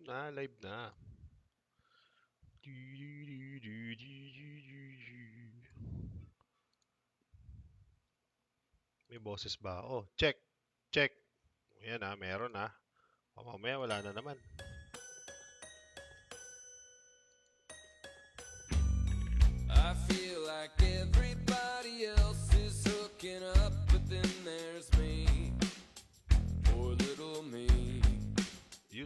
Live na. May boses ba? Oh, check. Check. Ayan ah, meron ah. Mamaya wala na naman. I feel like everybody else is hooking up, but then there's me, poor little me. You.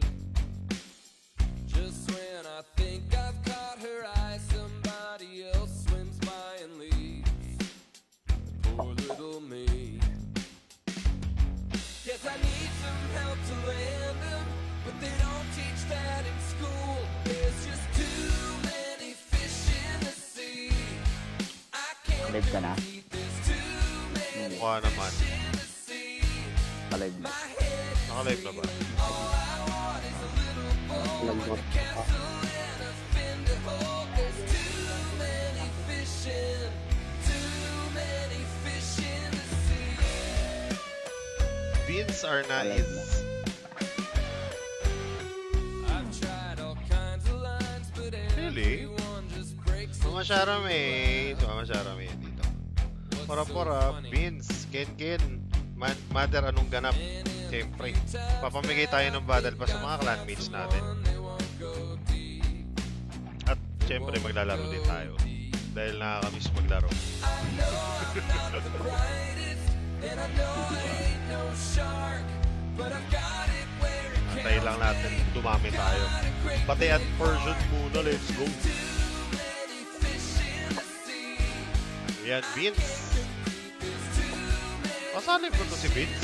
Just when I think I've caught her eye, somebody else swims by and leaves, poor little me. Yes, I need some help to land 'em, but they don't teach that in school. There's just too many fish in the sea. I can't Live ka na? compete. There's too many Mukha naman. fish in the sea. Palive na. My head is Naka-live na ba? all I want is a little boat with a castle and a fin to hold. There's too many fish in the sea. Beans are Palive nice. na. I've tried all kinds of lines, but Really? everyone just breaks Mama Sharame. Mama Sharame dito. Pora-pora. Beans. Ken. Mother, anong ganap? Siyempre. Papamigay tayo ng battle pass sa mga clanmates natin. At siyempre maglalaro din tayo. Dahil nakakamiss maglaro. Antayin lang natin dumami tayo. Pati at version muna, let's go. Ayan, Beans. Kasalip ko to si Beans.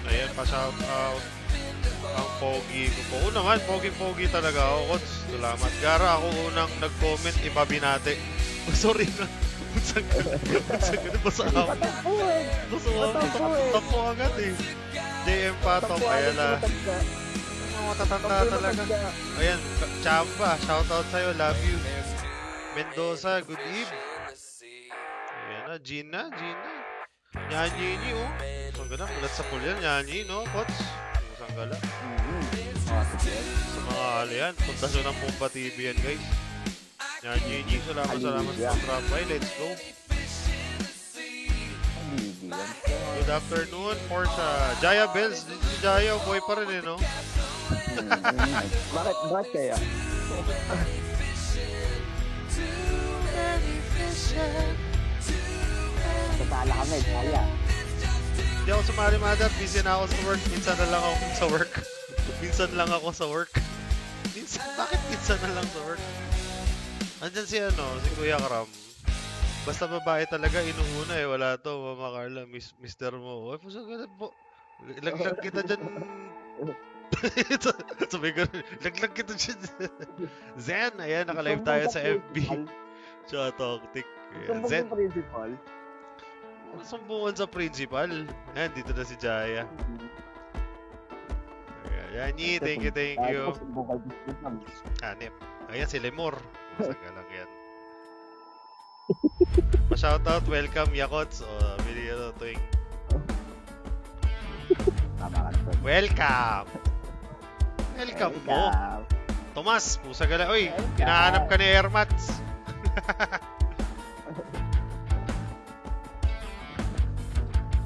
Ayan, pa-shout out. Ang pogi ko po. Oo naman, pogi-pogi talaga ako, Kots. Salamat. Gara ako unang nag-comment, ibabinate. Oh, sorry na. Bunsang ganun, basa ako. Basa ako, tapo agad eh. JM Patok, ayan na. Mga matatanda talaga. Ayan, Chamba, shout out sa'yo, love you. Mendoza, good eve. Ayan na, Gina. Nyanyi, oh. Sanggala, mulat sa pool yan, Nyanyi, no, Kots? Sanggala. Sa mga alian, pundasyon ng Pumpa TV yan, guys. Nyanyi, salamat sa drop by, let's go. Good afternoon, Porsche. Jaya Bells, si Jaya, boy pa rin eh, no? Bakit kaya? Kasala kami, kaya. Hindi ako sumali, mother. Busy na ako sa work. Minsan na lang ako sa work. Minsan lang ako sa work. Bakit minsan na lang sa work? Andyan si si Kuya Karam. Basta babae talaga, inuuna eh. Wala to, Mama Carla, Mr. Mo. Ay, puso ganun po. Laglag kita dyan. Sabi ko, laglag kita dyan. Zen, ayan, naka-live tayo sa FB. Tsaka Toktik. Sumbong Zen, yung principal. sumbungan sa principal. Ayan, dito na si Jaya. Ayan, Yanyi, thank you. Sumbong kay principal. Hanip. Ayan, si Lemor. Masangga lang yan. Pa-shoutout, welcome, Yakots. O, video tuwing. Tama ka. Welcome! Welcome mo. Tomas, pusa gala. Uy, hinahanap ka ni Ermats.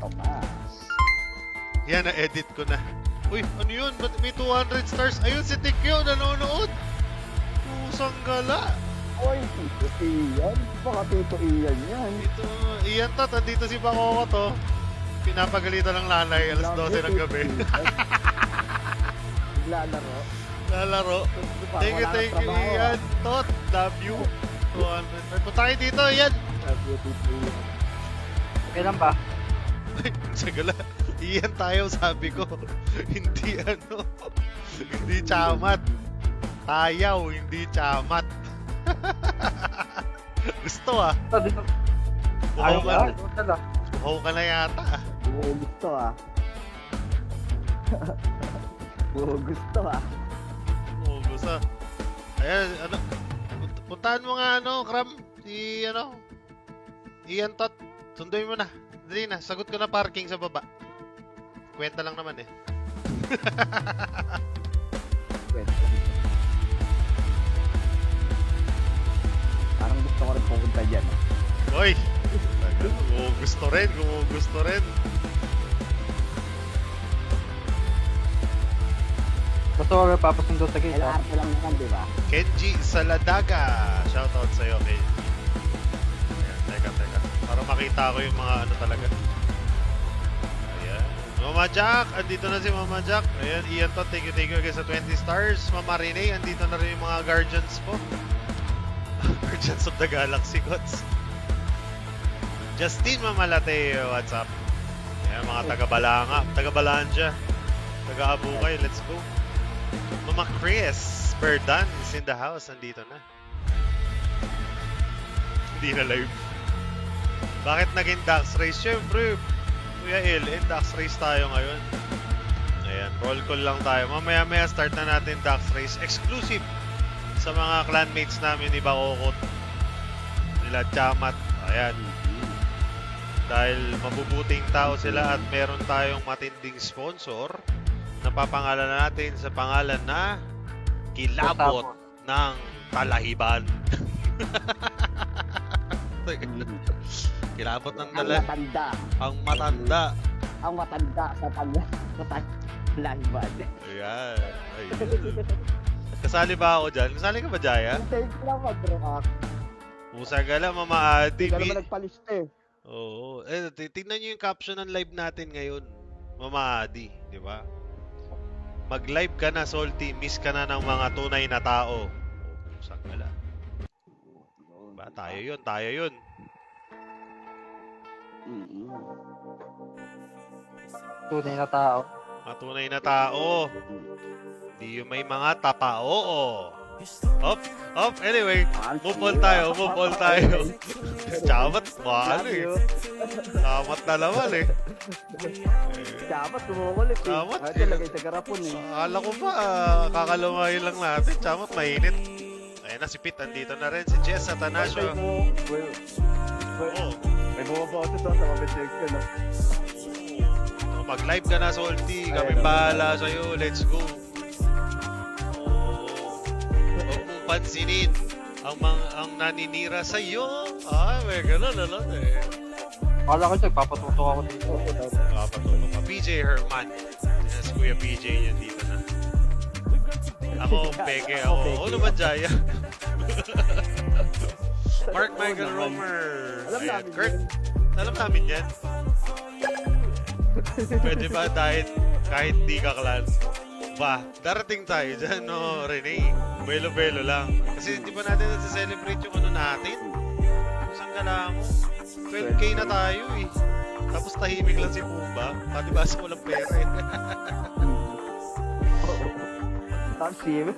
Tomas. Yan, na-edit ko na. Uy, ano yun? Ba't may 200 stars? Ayun, si Tikyo, nanonood. Pusang gala. Oy, Tito Ian. Baka Tito Ian yan. Ito, iyan to, andito si Bakoko to. Pinapagalitan ng lalay, alas 12 ng gabi. Naglalaro. Lalaro. Thank you, Ian. Tot, love you. 200. Punta kayo dito, Ian. Okay lang ba? Sagala. Iyan tayo, sabi ko. Hindi hindi chamat. Tayaw, hindi chamat. Gusto ah. Ayaw ka? Buhaw ka na yata ah. Gusto ah. Gusto ah. Gusto. Ayan, puntahan mo nga Kram. Si Ian Tot. Sunduin mo na. Dali na, sagot ko na parking sa baba. Kwenta lang naman eh. Parang gusto ko rin pupunta dyan. Hoy! Gusto rin, gusto rin. Gusto ko papasundo sa gate. LRT lang naman, di ba? Kenji Saladaga. Shoutout sa'yo, Kenji. Ayan, teka. Para makita ko yung mga ano talaga. Ayan. Mama Jack, andito na si Mama Jack. Ayan, Ian to, thank you again sa 20 stars. Mama Rene, andito na rin yung mga guardians po. Guardians of the Galaxy Gods. Justin Mamalate, what's up? Ayan, mga taga-Balanja. Taga-Abukay, let's go. Mama Chris Berdan is in the house. Andito na. Hindi na live. Bakit naging Dax Race? Siyempre, Kuya El, Dax Race tayo ngayon. Ayan, roll call lang tayo. Mamaya-maya start na natin Dax Race. Exclusive sa mga clanmates namin ni Bakokot. Nila Chamat. Ayan. Dahil mabubuting tao sila at meron tayong matinding sponsor. Napapangalan natin sa pangalan na Kilabot ng Talahiban. Kilabot ng Ang matanda. Ang matanda. Ang matanda sa Talahiban. Ayan. Kasali ba ako dyan? Kasali ka ba, Jaya? Thank you naman, bro. Musa ka lang, Mama Adi. Hindi ka naman nagpalista eh. Oo. Tingnan nyo yung caption ng live natin ngayon. Mama Adi, di ba? Mag-live ka na, Salty. Miss ka na ng mga tunay na tao. Musa ka lang. Diba? Tayo yun. Tunay na tao. Mga tunay na tao. Di yung may mga tapao. Anyway, move on tayo. Chamat, mahal eh. Chamat na naman eh. Chamat, tumukulit eh. Chamat, Ito, lagay sa garapon eh. Akala ko ba, kakalumayin lang natin. Chamat, mainit. Ayan na si Pete, andito na rin. Si Jess Atanasio. May bumaboto doon sa comment section, no? Mag-live ka na, Salty. Kami bahala sa'yo. Let's go. Huwag mong pansinin ang naninira sa'yo. May ganun eh. Akala ko nagpapatuto ako dito. Kapatuto ka. PJ Herman. Yan si Kuya PJ niya dito na. Ako, Peke. Oo naman, Jaya. Mark Michael Romer. Alam Ayan, namin Kurt. yun. Alam namin yan. Pwede ba kahit di ka clan? Ba, darating tayo dyan, no, Rene. Belo-belo lang. Kasi di ba natin nasa-celebrate yung ano natin? Saan ka lang mo? 12K na tayo eh. Tapos tahimik lang si Pumba. Pati ba sa walang pera eh. Top team.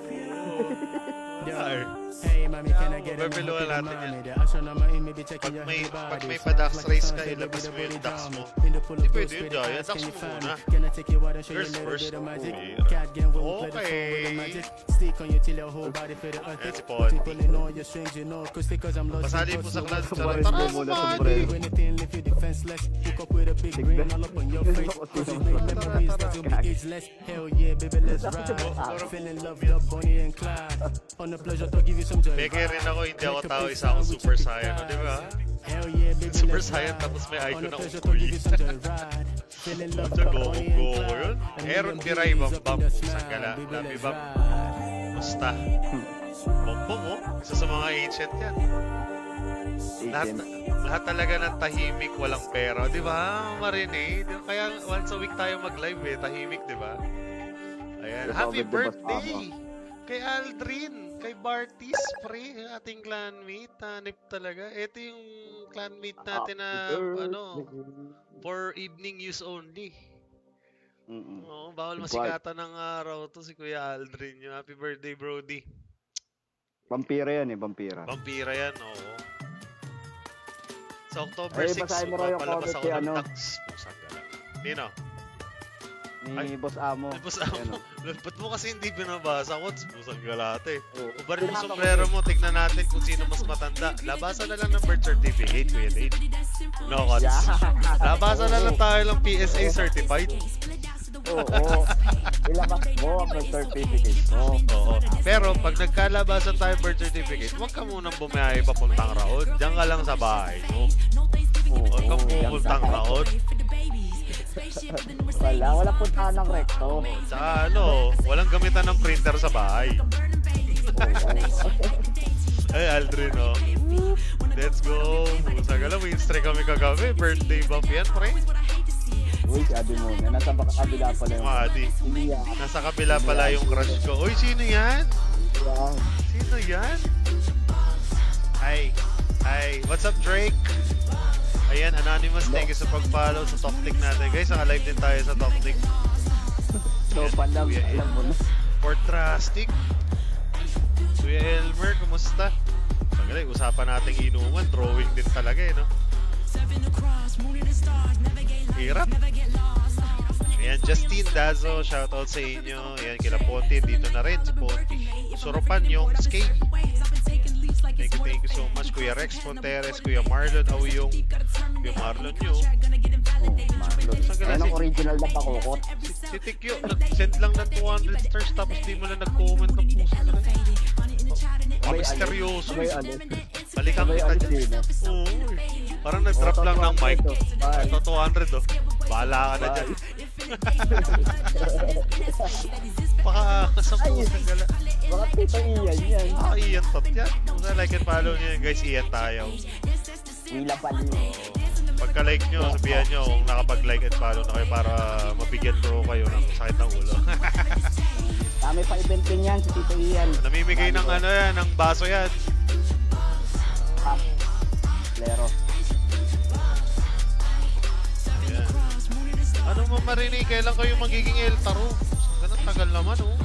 Ay. Hey, mami, can I get a Bebeluhan minute natin yan. mommy? The action on my image be checking your Pag may body. pa-dax Like race sun, ka, say, ilabas baby, mo yung the dax booty mo. down. In the pool of Hindi booze, pwede yun, pretty Jaya. eyes, Dax can you mo find muna. me? Can I take you out and show you a Girls little first. bit of magic? Bira. Cat game when we play the phone with Okay. the magic. Stick on you till your whole body feel the Ayan si earthquake. Ponty. Pulling on your strings, you know, acoustic 'cause I'm lost. Pasali po sa clan. Sombrero Tara, muna, Mama sombrero. Adi. Do anything, lift you defenseless. Hook up with a big grin all up on your face. Cause you make memories that will be ageless. Hell yeah, baby, let's ride. Feeling loved up, Bonnie and Clyde. On the pleasure to give you some joy. Peke rin ako, hindi ako tao, isa akong Super Saiyan. O, di ba? Hell yeah, baby, Super let's Saiyan, ride. tapos may On icon the ng pleasure to Ukoy. give you some joyride. Feeling loved Diyan, up, go Bonnie and ko yun. Clyde. And Aaron million Piray, bees up Bambam, in the Pusang smile. Gala, Baby, Labi let's Bam. ride. Basta. Bombong mo. Isa sa mga ancient yan. Lahat talaga ng tahimik, walang pera. Di ba, Marine? Kaya once a week tayo mag-live eh. Tahimik, di ba? Ayan. Yes, Happy Albert, the boss birthday! Kay Aldrin, kay Bartis, pre, ating clanmate. Hanip talaga. Ito yung clanmate natin na, ano, for evening use only. Oo, bawal masikatan ng araw to si Kuya Aldrin. Yung happy birthday, Brody. Vampira yan eh, vampira. Vampira yan, oo. Sa October Ay, 6, basahin mo raw yung papalabas comment ako si ng ano. tax. Pusang gala. Nino? Ni Ay. Boss Amo. Boss Amo. Ano? Ba't mo kasi hindi binabasa? What's pusang galate? Oo. Ubarin mo sombrero mo, tignan natin kung sino mas matanda. Labasan na lang ng birth certificate, Kuya Dave. No, Kots. Nabasa na lang tayo ng PSA certified. Oo. Ilabas mo ang certificate mo. Oo. Pero pag nagkalabasan tayo birth certificate, huwag ka munang bumiyahe papuntang Raon. Diyan ka lang sa bahay mo. Huwag kang pupuntang Raon. Walang puntahan ng recto. Tsaka walang gamitan ng printer sa bahay. Ay, Aldrin, oh. Let's go. Pusa ka lang, win-streak kami kagabi. Birthday buff yan, pre. Uy, si Adi muna. Nasa kabila pala yung... Adi. Hindi yan. Nasa kabila pala yung crush ko. Uy, sino yan? Yan. Sino yan? Hi. Hi. What's up, Drake? Ayan, Anonymous, thank you sa pag-follow sa Toktik natin. Guys, naka-live din tayo sa Toktik. So, palam, Kuya alam mo na. Fort Drastic. Kuya Elmer, kumusta? Sagaling, usapan nating inuman. Drawing din talaga, no? Hirap. Ayan, Justine Dazo, shoutout sa inyo. Ayan, kila Ponti, dito na rin si Ponti. Surupan yung skate. Thank you so much, Kuya Rex Fonteres, Kuya Marlon Auyong. Kuya Marlon nyo. Marlon. Ayan ang original na pakukot. Si Tikyo, nag-send lang ng 200 stars tapos di mo na nag-comment ng puso na lang. Oh, misteryoso. Sabay ano. Balikan Sabay kita ano dyan. din. Oo. Parang nag-drop lang ng mic. Bye. Ito 200 oh. Bahala ka na dyan. Baka sa puso gala. Baka Tito Ian yan. Ian tot yan. Kung like and follow nyo yun guys, Ian tayo. Wila pali. Pagka-like nyo, sabihan nyo kung nakapag-like and follow na kayo para mabigyan ko kayo ng sakit ng ulo. Dami pa event din yan si Tito Ian. Namimigay ng ano yan, ng baso yan. Ah, Lero. Ayan. Ano mo marinig, kailan kayo magiging El Taro? Ganun tagal naman oh.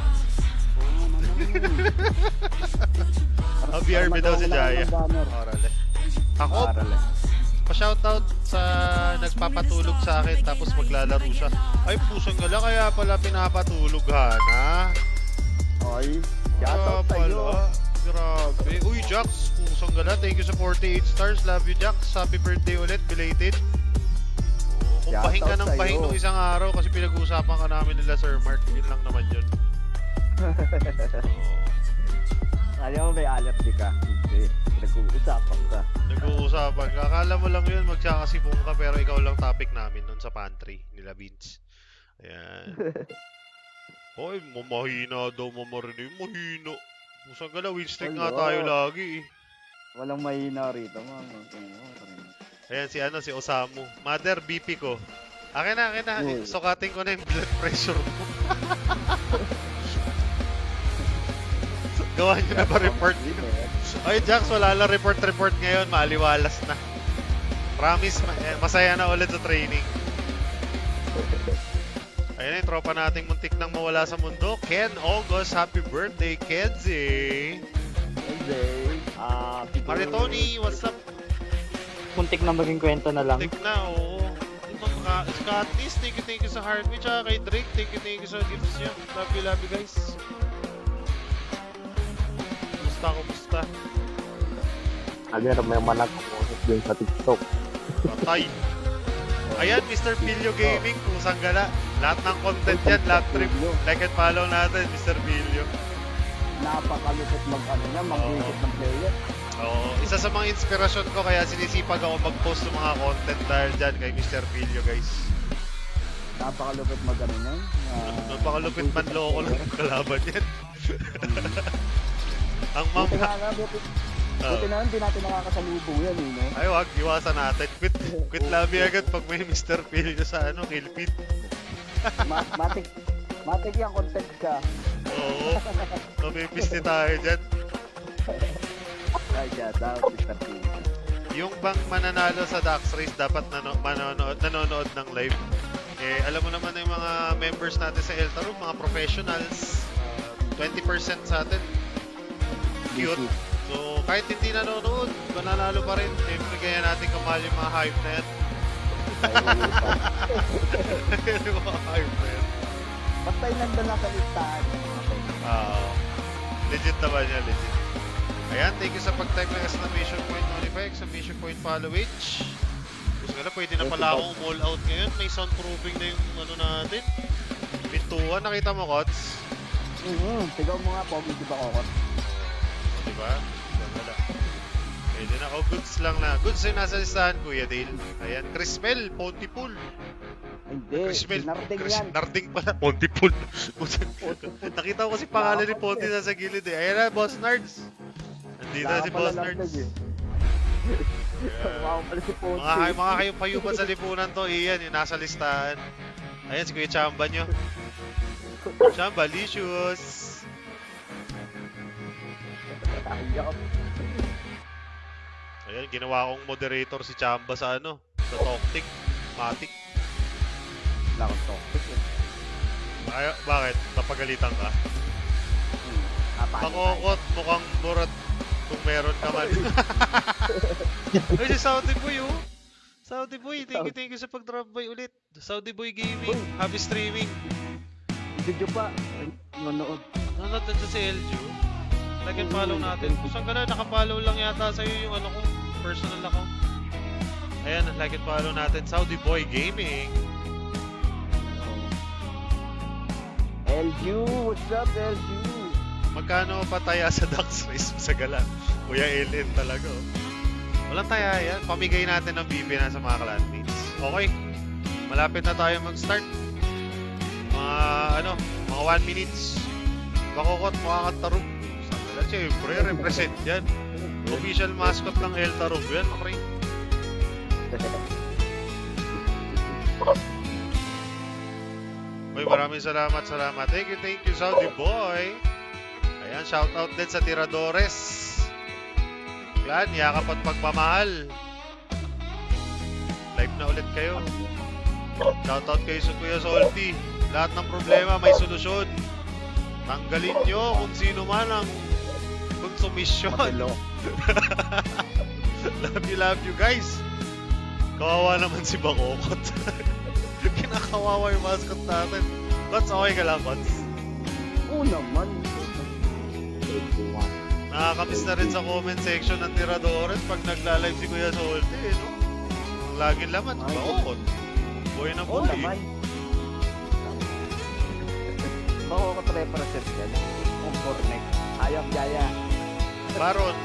BRB daw si Jaya. Orale. Ako, pa-shoutout sa nagpapatulog sa akin tapos maglalaro siya. Ay, pusang gala, kaya pala pinapatulog, Hana. Oy, Kaya shoutout sa'yo. pala. Grabe. Uy, Jax, pusang gala. Thank you sa 48 stars. Love you, Jax. Happy birthday ulit. Belated. Kung Shoutout pahinga ng sa'yo. pahinga nung isang araw kasi pinag-uusapan ka namin nila, Sir Mark. Yun lang naman yun. Alam mo may allergy ka? Hindi. Nag-uusapan ka. Nag-uusapan ka. Akala mo lang yun, magkakasipong ka, pero ikaw lang topic namin nun sa pantry nila Vince. Ayan. Hoy, mahina daw mamarinig. Mahina. Musang gala, win streak nga Wala. tayo lagi eh. Walang mahina rito, mga. Ayan si Osamu. Mother, BP ko. Akin na. Uy. Sukatin ko na yung blood pressure mo. Gawa nyo na ba report? Ay, Jax, wala lang report ngayon. Maaliwalas na. Promise, masaya na ulit sa training. Ayun na yung tropa nating muntik nang mawala sa mundo. Ken August, happy birthday, Kenzie! Maritoni, what's up? Muntik na maging kwento na lang. Muntik na, oo. Scottis, thank you sa Heartbeat. Tsaka kay Drake, thank you sa gifts niya. Love you guys. Kumusta? Agad may manag ko din sa TikTok. Patay. Ayan, Mr. Pilio Gaming, kusang gala. Lahat ng content yan, lahat trip. Like and follow natin, Mr. Pilio. Napakalupit mag-isip ng player. Oo, isa sa mga inspirasyon ko kaya sinisipag ako mag-post ng mga content dahil dyan kay Mr. Pilio, guys. Napakalupit yan. Napakalupit man loko ng kalaban yan. Ang Buti mama. na hindi natin nakakasalubong yan, no? Ay, wag, iwasan natin. Quit lobby agad pag may Mr. Pilio sa killpit. Matik yung content ka. Oo. Nabibisti tayo dyan. Ay, shout out, Mr. P. Yung bang mananalo sa Dax Race dapat nanonood ng live. Eh, alam mo naman yung mga members natin sa El Taro, mga professionals. 20% sa atin. Cute. So, kahit hindi nanonood, mananalo pa rin. Siyempre, kaya natin kamahal yung mga hype na yan. Yung mga hype na yan. Basta yung nandun na sa listahan. Legit naman yan, legit. Ayan, thank you sa pag-type ng exclamation point Onify, exclamation point followage. Kaya pwede na pala akong all out ngayon. May soundproofing na yung ano natin. Pintuan, nakita mo, Kots? Sigaw mo nga, Pogi, di ba kokot? O, diba? Wala. Pwede na. O, goods lang na. Goods yung nasa listahan, Kuya Dale. Ayan, Crismel, Pontypool. Hindi, Crismel, narding yan. Narding pala. Pontypool. Nakita ko kasi pangalan ni Ponty nasa gilid eh. Ayan na, Boss Nards. Nandito na si Boss Nards. Wow, pala si Ponte. Mga kayong payuban sa lipunan to, iyan, yung nasa listahan. Ayan, si Kuya Chamba nyo. Chamba, licious. Ayop. Ayan, ginawa kong moderator si Chamba sa ano, sa Toktik, Matic. Wala akong toxic eh. Ay, bakit? Napagalitan ka? Makokot, mukhang burat kung meron naman. Ay, si Saudi Boy, oh. Saudi Boy, thank you sa pag-drop by ulit. Saudi Boy Gaming, happy streaming. Video pa. Manood. Nanonood na si Elju. Like and follow natin. Saan ka na? Nakapollow lang yata sa'yo yung ano ko, personal ako. Ayan, like and follow natin. Saudi Boy Gaming. LU, what's up, LU? Magkano pa taya sa Dax Race sa gala? Kuya Ellen talaga, oh. Walang taya yan. Pamigay natin ng BP na sa mga clanmates. Okay. Malapit na tayo mag-start. Mga 1 minutes. Bakokot, makakatarog. Saan siyempre, represent yan. Official mascot ng El Tarog yan, okay? Uy, maraming salamat. Thank you, Saudi Boy. Ayan, shoutout din sa Tiradores. Clan, yakap at pagmamahal. Live na ulit kayo. Shoutout kayo sa Kuya Salty. Lahat ng problema may solusyon. Tanggalin nyo kung sino man ang konsumisyon. Love you guys. Kawawa naman si Bakokot. Kinakawawa yung mascot natin. Kots, okay ka lang, Kots? Oo naman. Nakakamiss na rin sa comment section ng Tiradores pag nagla-live si Kuya Salty, eh, no? Ang laging laman, si Bakokot. Boy na Oo boy. naman. Bakokot represent yan. Umpornek. Ayam Jaya. Baron,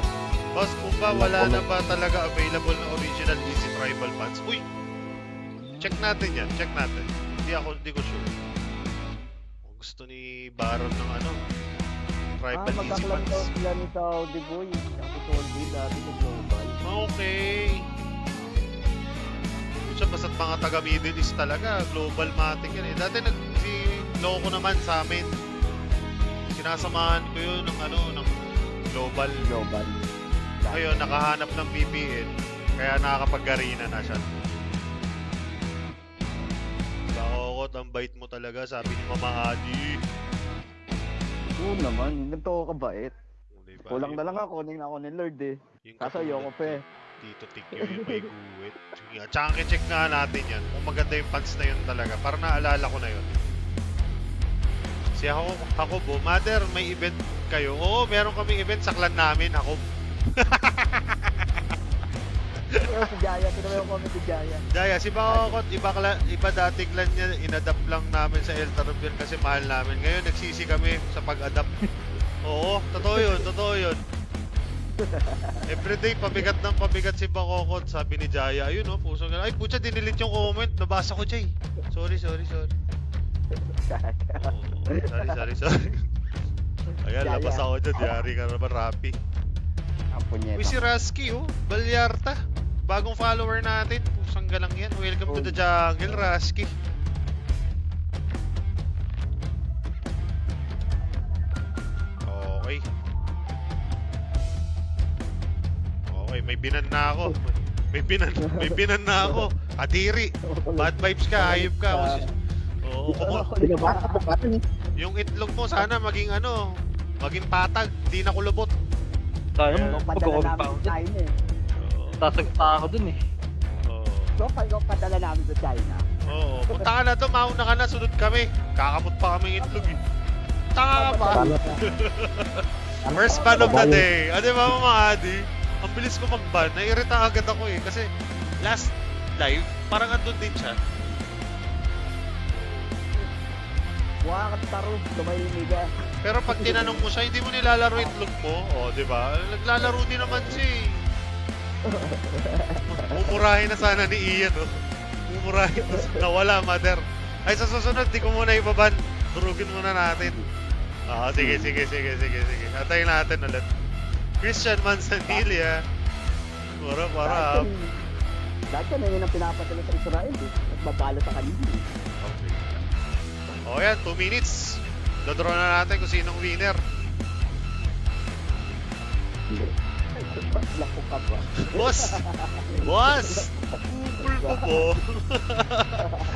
boss, kung ba wala na ba talaga available na original Easy Tribal Pants? Uy! Check natin yan, Hindi ko sure. Kung gusto ni Baron ng ano, Tribal Easy Magkaklang daw Pants. sila ni Saudi Boy. Kasi Saudi dati sa Global. Okay. Siya basta't mga taga Middle East talaga, global matic yan eh. Dati si Loco naman sa amin. Sinasamahan ko yun ng ng global. Global. Ngayon, nakahanap ng VPN, kaya nakakapag-garina na siya. Bakokot, ang bait mo talaga, sabi ni Mama Adi. Oo naman, ganito ako kabait. Diba? Kulang na lang ako, kunin ako ni Lord eh. Yung Kaso katulad ayoko pa eh. Tito Tikyo yung may guwit. Sige nga, tsaka check nga natin yan. Kung maganda yung pants na yun talaga, para naalala ko na yun. Si Hakobo, Mother, may event kayo? Oo, meron kaming event sa clan namin, Hakob. Pero si Jaya, tinawa yung comment si Jaya. Jaya, si Bakokot, iba dati clan niya, inadapt lang namin sa El Tarobir kasi mahal namin. Ngayon, nagsisi kami sa pag-adapt. Oo, totoo yun. Everyday, pabigat ng pabigat si Bakokot, sabi ni Jaya. Ayun, oh, puso ka. Ay, putya, dinilit yung comment. Nabasa ko, Jay. Sorry. Sorry. Ayan, Jaya. labas ako dyan. Yari ka naman, Rapi. Ang punyeta. Uy, si Rasky, oh. Balyarta. Bagong follower natin. Pusang galang yan. Welcome to the jungle, Rasky. Okay, may binan na ako. May binan na ako. Kadiri. Bad vibes ka, hayop ka. Oo, yung itlog mo sana maging maging patag, di na kulubot. Tayo, Ikaw padala namin mag-compound. sa China eh. Sasagta ako dun eh. Oo. So, ikaw padala namin sa China. Oo. Punta ka na to, mauna ka na, sunod kami. Kakamot pa kami itlog eh. Tanga ka ba? First ban of the day. Ano ba mga Adi? Ang bilis ko mag-ban. Nairita agad ako eh. Kasi last live, parang andun din siya. Mukha kang taro, tumahimik ka. Pero pag tinanong mo siya, hindi mo nilalaro itlog mo. O, di ba? Naglalaro din naman siya eh. Mumurahin na sana ni Ian, oh. Mumurahin na wala, mother. Ay, sa susunod, di ko muna ibaban. Durugin muna natin. Sige. Antayin natin ulit. Christian Manzanilla. Para. Dati na yun ang pinapatala sa Israel eh. At babala sa kanila. Okay. O yan, 2 minutes. Dodraw na natin kung sinong winner. Lako ka ba? Boss! Kupul po po.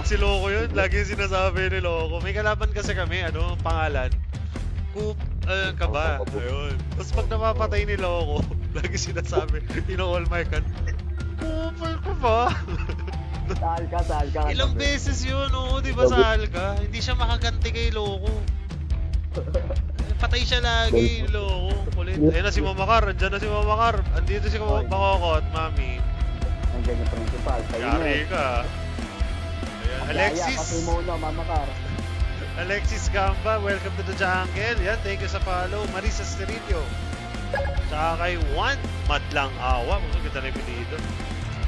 Si Loco yun, lagi yung sinasabi ni Loco. May kalaban kasi kami, pangalan. Ka ba? Ayun. Tapos pag napapatay ni Loco, lagi sinasabi, all my kan. Kupul ko ba? Sahal ka. Ilang beses yun, oo, di ba sahal ka? Hindi siya makaganti kay Loco. Patay siya lagi, Loco. Kulit. Ayun na si Mamakar, andyan na si Mamakar. Andito si Makoko at Mami. Nandiyan yung principal. Yari ka. Ayan, Alexis. Pati muna, Mamakar. Alexis Gamba, welcome to the jungle. Yan, thank you sa follow. Marisa Sterilio. Tsaka kay Juan Madlang Awa. Kung ganda na yung dito.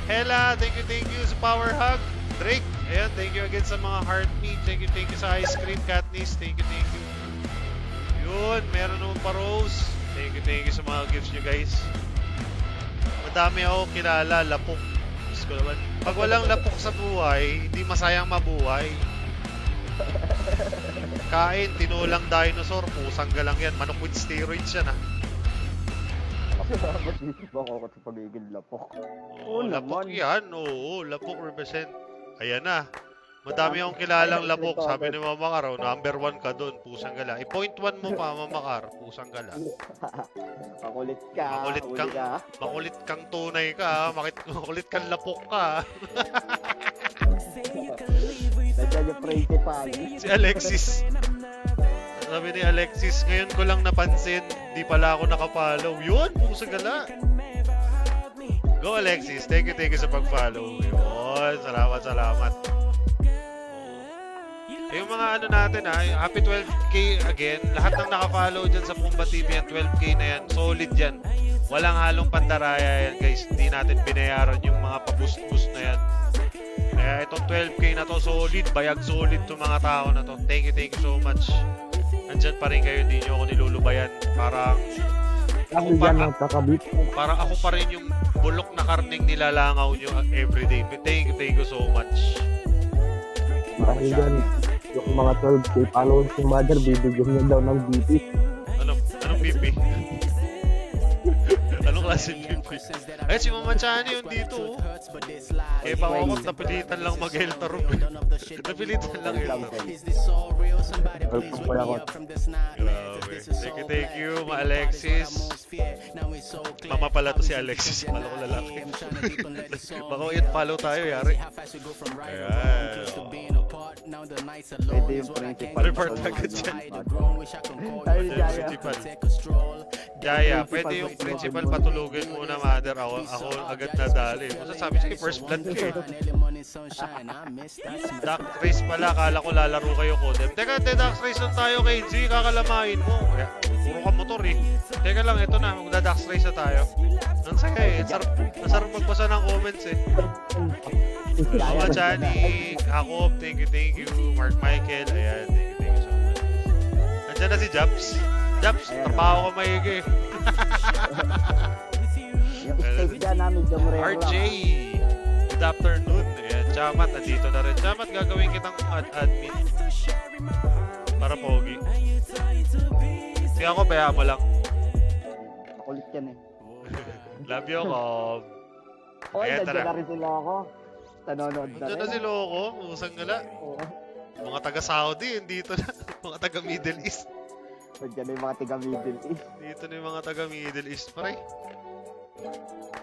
Hela, thank you sa power hug. Drake, ayan, thank you again sa mga heartbeat. Thank you sa ice cream, Katniss. Thank you. Yun, meron naman pa Rose. Thank you sa mga gifts nyo guys. Madami ako kilala, lapok. Diyos ko naman. Pag walang lapok sa buhay, hindi masayang mabuhay. Kain, tinulang dinosaur, pusang galang yan. Manok with steroids yan, ha. Ba't isip ako sa pagiging lapok? Oo, lapok yan. Oo, lapok represent. Ayan na. Madami akong kilalang lapok. Sabi ni Mama Kar, number 1 ka doon, pusang gala. I-point 1 mo pa, Mama Kar, pusang gala. Makulit ka. Makulit kang tunay ka, makulit kang lapok ka. Nandiyan yung principal. Si Alexis. Sabi ni Alexis, ngayon ko lang napansin, di pala ako nakapollow. Yun, pusang gala. Go Alexis, thank you sa pag-follow. Yun, salamat. Yung mga natin happy 12k again. Lahat ng naka-follow dyan sa Pumba TV yan, 12k na yan, solid yan. Walang halong pandaraya yan guys. Hindi natin binayaran yung mga pa-boost na yan. Kaya itong 12k na to, solid, bayag solid itong mga tao na to. Thank you so much. Andyan pa rin kayo, hindi nyo ako nilulubayan. Parang ako pa rin yung bulok na karning nilalangaw nyo everyday. Thank you so much. Dahil dyan, yung mga 12k followers ni Mother, bibigyan niya daw ng BP. Anong BP? Anong klase BP? Ay, si Mama Chani yun dito. Eh, pangakot, napilitan lang mag-Heltarog. Napilitan lang Heltarog. Grabe. Thank you, Ma-Alexis. Mama pala to si Alexis. Pala ko lalaki. Baka i-follow tayo, yari. Ayan. Ito yung principal. Report agad dyan. Tayo ni Jaya. Principal. Jaya, pwede yung principal patulugin muna, Mother. Ako agad na dali. Kung sabi siya, first blood ka eh. Dark Race pala, akala ko lalaro kayo Kodem. Teka, Dark Race lang tayo kay G, kakalamain mo. Kaya, puro ka motor eh. Teka lang, ito na, magda-Dark Race na tayo. Ang saya eh, ang sarap magbasa ng comments eh. Mama Chani, Jacob, thank you. Mark Michael, ayan, thank you so much. Nandiyan na si Japs. Japs, trabaho ka maigi. Yung stage dyan namin, Jomrero. RJ, good afternoon. Ayan, Chamat, nandito na rin. Chamat, gagawin kitang admin. Para pogi. Sige ako, baya mo lang. Makulit yan eh. Love you, Cobb. Oy, Ayan, nandiyan tara. na rin sila ako. Nanonood na Nandiyan na rin. si Loco, musang gala. Oo. Mga taga-Saudi, dito na. Mga taga-Middle East. Nandiyan na yung mga tiga Middle East. Dito na yung mga taga-Middle East, pare.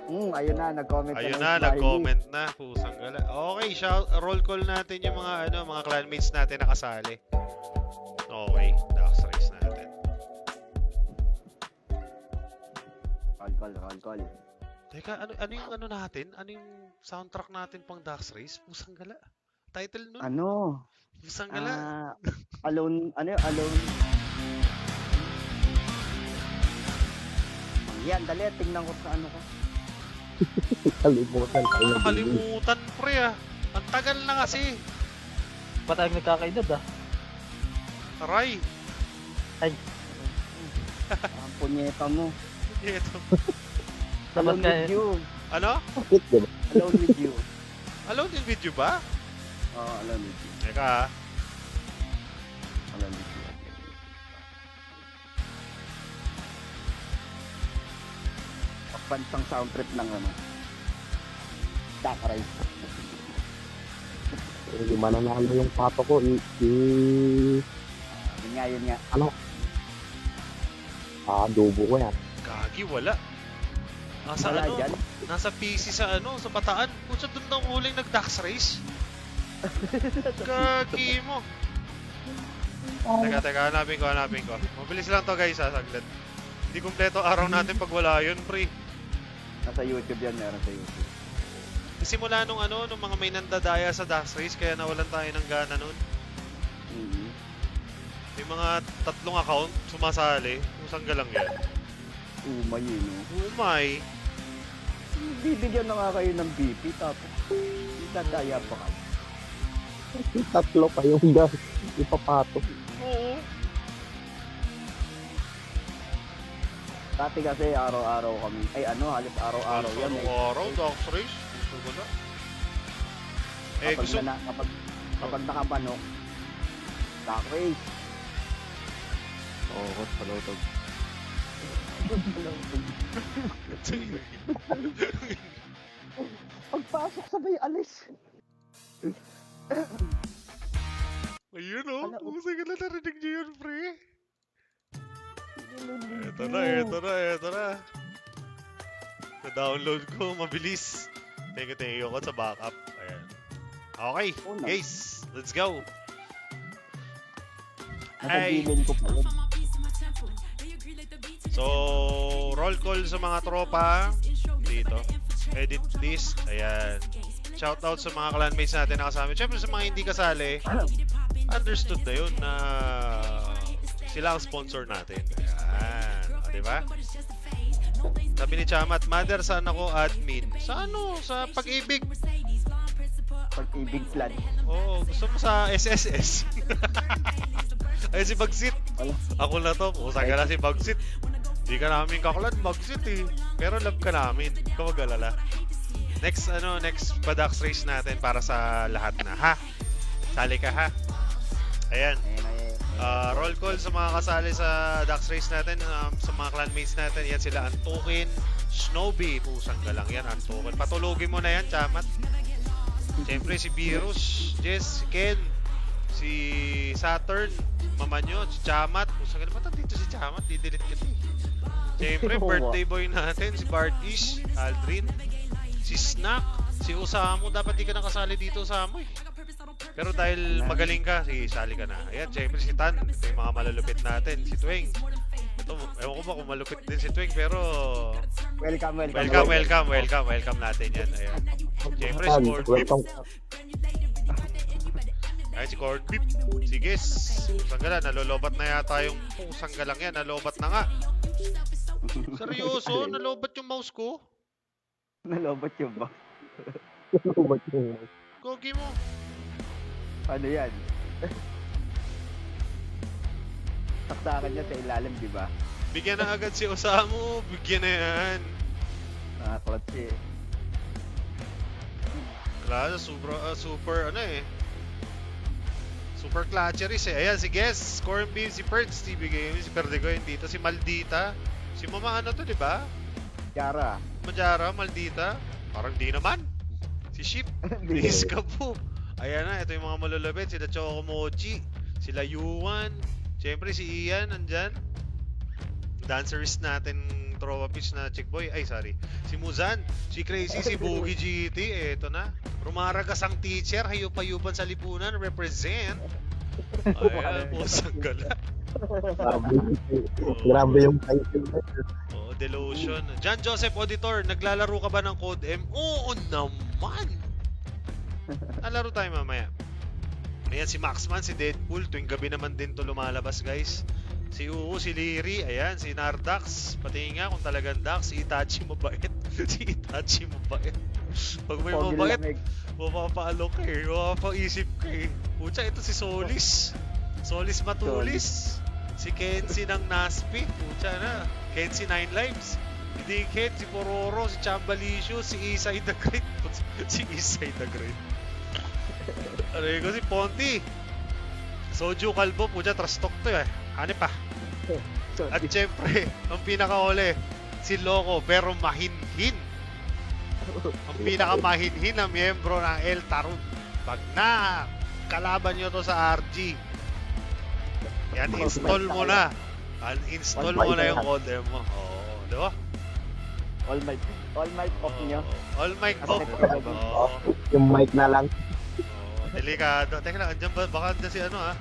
Ayun na, nag-comment Ayun na. na, nag-comment na. Pusang gala. Okay, roll call natin yung mga mga clanmates natin na kasali. Okay, Dax Race natin. Roll call. Teka, ano yung ano natin? Ano yung soundtrack natin pang Dax Race? Pusang Gala. Title nun? Ano? Pusang Gala. Alone, ano yun? Alone. Yan, dali. Tingnan ko sa ano ko. Kalimutan tayo. Nakalimutan, pre ah. Ang tagal na kasi. Ba't tayong nagkakaedad ah? Aray. Ang punyeta mo. Ito. Alone Dapat with you. Ano? Bakit diba? Alone with you. Alone in video ba? Oo, alone with you. Teka ah. Alone with you. Pagpansang sound trip ng ano. Dark Race. Hindi mananalo yung pato ko. Yun nga. Adobo ko yan. Gagi, wala. Nasa Wala ano? dyan. Nasa PC sa ano? Sa Bataan. Kung doon daw huling nag-Dax Race. Gagi mo. Teka, hanapin ko. Mabilis lang to guys ha, saglit. Hindi kumpleto araw natin pag wala yun, pre. Nasa YouTube yan, meron sa YouTube. Simula nung mga may nandadaya sa Dax Race, kaya nawalan tayo ng gana nun. Mhm. May mga 3 account sumasali. Pusang galang yan. Umay yun, no? Umay. Bibigyan na nga kayo ng BP, tapos dadaya pa kayo. Tatlo kayong ipapato. Oo. Dati kasi araw-araw kami. Ay halos araw-araw yan. Araw-araw, Dax Race. Gusto ko na. Gusto... Kapag nakapanok, Dark Race. Oo, palutog. Pagpasok sabay alis. Ayun o. Ala, Kung saan ka na narinig niyo yun, pre? Ito na. Na-download ko, mabilis. Thank you ko sa backup. Ayan. Okay, Oh, no. guys. Let's go. Nasa Ay. Gmail ko pa yun. So, roll call sa mga tropa. Dito. Edit list. Ayan. Shoutout sa mga clanmates natin na kasama. Siyempre sa mga hindi kasali, understood na yun na sila ang sponsor natin. Ayan. O, diba? Sabi ni Chamat, Mother, saan ako admin? Sa ano? Sa Pag-ibig. Pag-ibig plan. Oo, gusto mo sa SSS. Ay, si Bagsit. Wala. Ako na to. Usa ka na si Bagsit. Di ka namin kakulan, Bagsit eh. Pero love ka namin. Ikaw mag-alala. Next Dax Race natin para sa lahat na, ha? Sali ka, ha? Ayan. Roll call sa mga kasali sa Dax Race natin, sa mga clanmates natin. Yan sila, Antukin, Snowbee. Pusang galang yan, Antukin. Patulogin mo na yan, Chamat. Siyempre si Virus, Jess, si Ken, si Saturn, Mama nyo, si Chamat. Pusang galang, ba't dito si Chamat? Didelete ka eh. Siyempre, birthday boy natin, si Bartish, Aldrin, si Snack, si Usamo. Dapat di ka nakasali dito, Usamo eh. Pero dahil magaling ka, sali ka na. Ayan, siyempre si Tan, ito yung mga malalupit natin. Si Twing. Ito, ewan ko ba kung malupit din si Twing, pero... Welcome. Welcome natin yan. Ayan. Siyempre si Cord Beep. Ay, si Cord Beep. Sige, pusang gala, nalolobat na yata yung pusang galang yan. Nalobat na nga. Seryoso, nalobat yung mouse ko. Nalobat yun ba? Gogi mo. Ano yan? Saksakan niya sa ilalim, di ba? Bigyan na agad si Osamu. Bigyan na yan. Nakaklotsi eh. Klase, super ano eh. Super clutcheries eh. Ayan, si Guess, Corn Beef, si Perds, TV Games, si Perdigoy dito, si Maldita. Si Mama ano to, di ba? Yara. Majara, Maldita. Parang di naman. Si Sheep, Iskabu. Ayan na, ito yung mga malulupit. Sila Chocomochi, sila Yuan. Siyempre si Ian, nandyan. Dancerist natin, throw a pitch na chick boy. Ay, sorry. Si Muzan, si Crazy, si Boogie GT. Eto na. Rumaragas ang teacher, hayup-hayupan sa lipunan. Represent. Ayan, pusang gala. Grabe yung title. Oo, Delusion. John Joseph Auditor, naglalaro ka ba ng Code M? Oo naman! Nalaro tayo mamaya. Ayan, si Maxman, si Deadpool. Tuwing gabi naman din to lumalabas, guys. Si Uhu, si Liri, ayan, si Nardax. Pati nga kung talagang Dax, si Itachi mabait. Si Itachi mabait. Pag may Pogi mabait, lamig. mapapaalok ka eh. Mapapaisip ka eh. Pucha, ito si Solis. Solis Matulis. Si Kenzie ng Naspi. Pucha na. Kenzie 9 Lives. Si Dickhead, si Pororo, si Chambalicious, si Isay the Great. Si Isay the Great. Aray ko si Ponti. Soju Kalbo, pucha, trust talk to eh. Ano pa? At syempre, ang pinakauli, si Loco, pero mahinhin. Ang pinakamahinhin na miyembro ng El Tarun. Pag na kalaban nyo to sa RG, yan, install mo na. Uninstall mo na yung modem mo. Oo, di ba? All mic off nyo. All mic off. Oo. Yung mic na lang. Delikado. Teka lang, andyan ba? Baka andyan si ano ha?